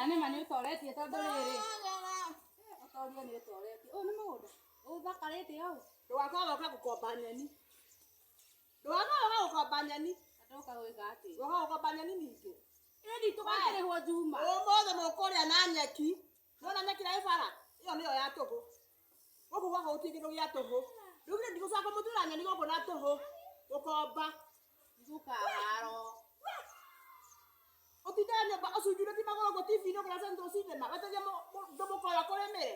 nĩ mani ũtoretie tondũ rĩrĩ ũtoria nĩ ũtoretie ũyũ nĩ mũgũnda ũthakarĩte ũũ ndũgakorwo gũkomba nyeni ndũgakorwo gũkomba nyeni ndoka gwĩka atĩ ndũgakorwo gũkomba nyeni ningĩ ĩni tũgakĩrĩhwo Juma ũmũthĩ mũkũrĩa na nyeki nona nyeki na bara ĩyo nĩyo ya tũhũ gũkũ gwakwa gũtirĩ kĩndũ gĩa tũhũ rĩu nĩ ndigũcoka mũtura nyeni gũkũ na tũhũ gũkomba ndũkaharo ũtindane nyũmba ũcunjurĩtie magũrũ ũguo TV-inĩ ũkĩra Central Cinema weteria ndũmũkoya kũrĩmĩre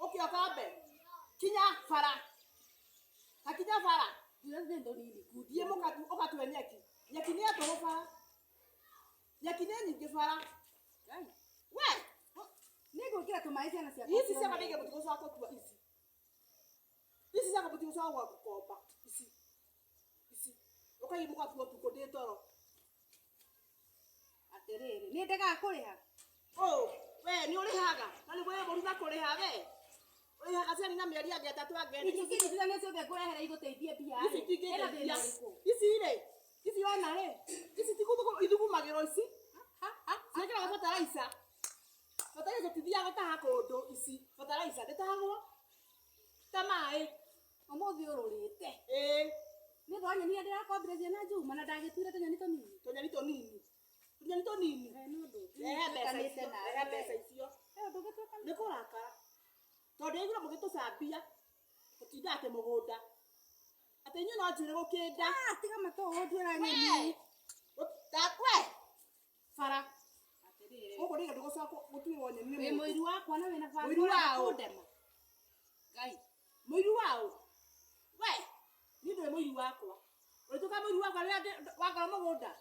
ũkĩ ũkombe kinya bara hakinya bara thiĩ ũgatue nyeki nĩ ya tũhũ bara nyeki nĩ nyingĩ bara we nĩ ngwĩkĩra tũmaĩ ciana ciakwa ici ciakwa nĩ igĩrĩ mũtigũcoka gũtua ici ciakwa mũtigũcoka gũkomba ici ũkaigi mũgatua ũtukũ ndĩ toro atĩrĩrĩ nĩ ndĩgakũrĩha we nĩ ũrĩhaga na nĩ gwĩ mũruga kũrĩha we ũrĩhaga ciani na mĩeri angĩ atatũ angĩ ici ciothe ngũrehere igũteithie mbia ici tingĩndeithia ici ona rĩ ici ithugumagĩrwo ici ciĩkĩraga fertilizer tithiaga gũtaha kũndũ ici fertilizer ndĩtahagwo ta maĩ ũmũthĩ ũrũrĩte nĩ ũndũ wa nyeni iria ndĩrakombire ciana Juma na ndagĩtuire tũnyeni tũnini rehe mbeca icio nĩ kũrakara tondũ ĩgũra mũgĩtũcambia tũtinda atĩ mũgũnda atĩ inyuĩ no njuĩrĩ gũkĩnda tiga matũ ũnduĩra nyeni bara gũkũ nĩ ndũgũcoka gũtuĩrwo nyeni wĩ mũiru wakwa na wĩna bara kũndema Ngai mũiru waũ we niĩ ndũrĩ mũiru wakwa ũrĩtuĩka mũiru wakwa rĩrĩa wakora mũgũnda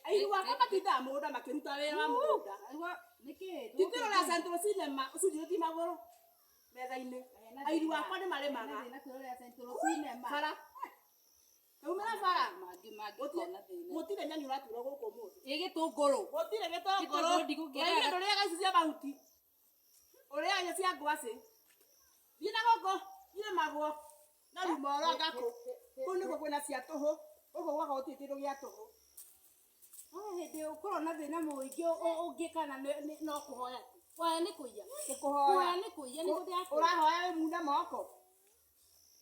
airu wakwa matindaga mũgũnda makĩruta wĩra wa mũgũnda titũrora Central Cinema ũcunjũrĩtie magũrũ metha-inĩ airu wakwa nĩ marĩmaga bara kaumĩra bara gũtirĩ nyeni ũraturwo gũkũ mũthĩ gĩtũngũrũ gũtirĩ gĩtũngũrũ ndũrĩaga ici cia mahuti ũrĩaga cia ngwacĩ thiĩ na gũkũ irĩmagwo na rumoro ngakũ kũu nĩkuo kwĩna cia tũhũ gũkũ gwakwa gũtirĩ kĩndũ gĩa tũhũ hĩndĩ ũkorwo na thĩna mũingĩ ũngĩkana no kũhoya kũhoya nĩ kũiya ũrahoya wĩ mune moko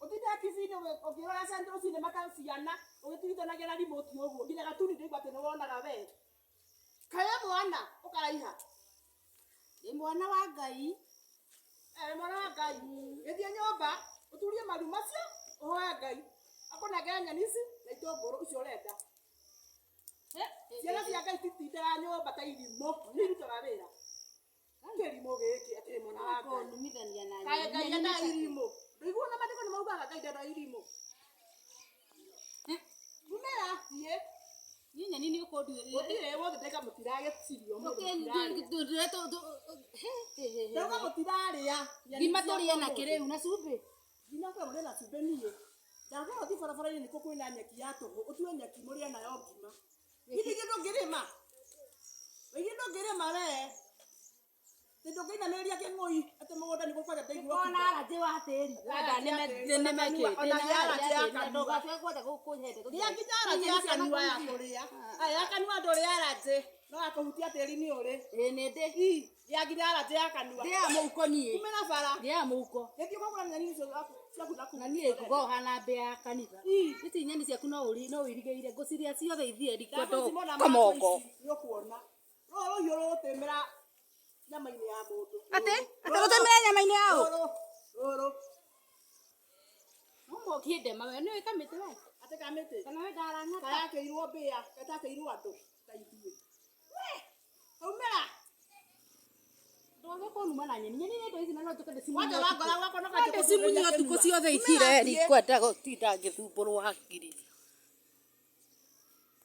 ũtinda TV-inĩ ũkĩrora Central Cinema ta ciana ũgĩtuithanagia na remote ũguo nginya gatuni ndĩigua atĩ nĩ wonaga we kaĩ mwana ũkaraiha nĩ mwana wa Ngai gĩthiĩ nyũmba ũturie maru macio ũhoya Ngai akũnengere nyeni ici na itũngũrũ icio ũrenda ciana cia Ngai titindaga nyũmba ta irimũ nĩ irutaga wĩra kĩrimũ gĩkĩ atĩ mwana wa Ngai kaĩ Ngai enda irimũ ndũiguo na maandĩko nĩ maugaga Ngai ndenda irimũ umĩra thiĩ nyeni nĩ ũkũnduĩrĩra gũtirĩ wothe ndeka mũtiragĩcirio ndauga mũtirarĩa ngima tũrĩe na kĩrĩu na cumbĩ ngima tũrĩe na cumbĩ niĩ ndagũra ũthiĩ barabara-inĩ nĩkuo kwĩna nyeki ya tũhũ ũtue nyeki mũrĩe nayo ngima githĩ ndũngĩrĩma we ndũngĩinamĩrĩria kĩng'ũi atĩ mũgũnda nĩ gũkwenda ndaigua ona aranjĩ wa tĩri nginya aranjĩ ya kanua ya kũrĩa ya kanua ndũrĩ aranjĩ no akũhutia tĩri nĩ ũrĩ ya nginya aranjĩ ya kanua ndĩaga mũhuko niĩ kumĩra bara ndĩaga mũhuko gĩthiĩ ũkagũra nyeni icio ciaku na niĩ nguga ũhana mbĩa ya kanitha ici nyeni ciaku no ũirigĩire ngũciria ciothe ithiĩ kwenda kamongo nĩ ũkuona rũhiũ rũgũtĩmĩra nyama-inĩ ya mũndũ atĩ gũtũmĩra nyama-inĩ ya ũ rũrũ no mũkĩndema we nĩwe kamĩtĩ we atĩ kamĩtĩ kana we ndarang'ata kayakĩirwo mbĩa getakĩirwo andũ ta ithuĩ kaumĩra ndwage kũnuma na nyeni nĩ indo ici na no njũke wanja wangora gwakwa no kanjũ ndĩcimunye ũtukũ ciothe itireri kwenda gũtinda ngĩthumbũrwo hakiri